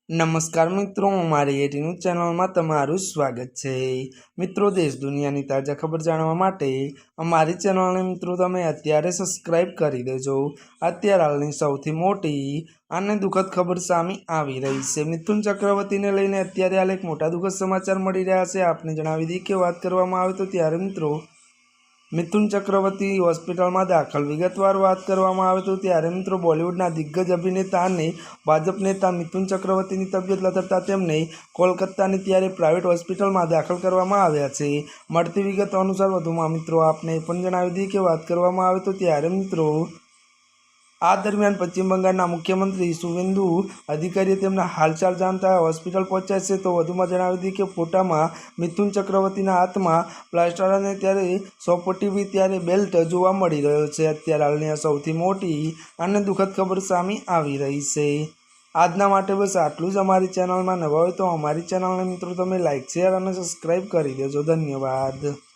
नमस्कार मित्रों, हमारी एटी न्यूज चैनल में तमारुं स्वागत है। मित्रों, देश दुनिया की ताजा खबर जानवा माटे अमारी चैनल ने मित्रों तमे अत्यारे सब्सक्राइब करी देजो। अत्यार हालनी सौथी मोटी અને દુઃખદ ખબર સામે આવી રહી છે। મિથુન ચક્રવર્તીને લઈને અત્યારે હાલ એક મોટા દુઃખદ સમાચાર મળી રહ્યા છે। આપને જણાવી દઈએ કે વાત કરવામાં આવે તો ત્યારે મિત્રો મિથુન ચક્રવર્તી હોસ્પિટલમાં દાખલ। વિગતવાર વાત કરવામાં આવે તો ત્યારે મિત્રો બોલિવૂડના દિગ્ગજ અભિનેતા અને ભાજપ નેતા મિથુન ચક્રવર્તીની તબિયત લથડતા તેમને કોલકાતાની ત્યારે પ્રાઇવેટ હોસ્પિટલમાં દાખલ કરવામાં આવ્યા છે। મળતી વિગતો અનુસાર વધુમાં મિત્રો આપને પણ જણાવી દઈએ કે વાત કરવામાં આવે તો ત્યારે મિત્રો આ દરમિયાન પશ્ચિમ બંગાળના મુખ્યમંત્રી શુવેન્દુ અધિકારીએ તેમના હાલચાલ જાણતા હોસ્પિટલ પહોંચ્યા છે। તો વધુમાં જણાવી દઈએ કે ફોટામાં મિથુન ચક્રવર્તીના હાથમાં પ્લાસ્ટર અને ત્યારે સોપોટીવી ત્યારે બેલ્ટ જોવા મળી રહ્યો છે। અત્યારે હાલની આ સૌથી મોટી અને દુઃખદ ખબર સામે આવી રહી છે। આજના માટે બસ આટલું જ। અમારી ચેનલમાં નવા હોય તો અમારી ચેનલને મિત્રો તમે લાઇક શેર અને સબસ્ક્રાઈબ કરી દેજો। ધન્યવાદ।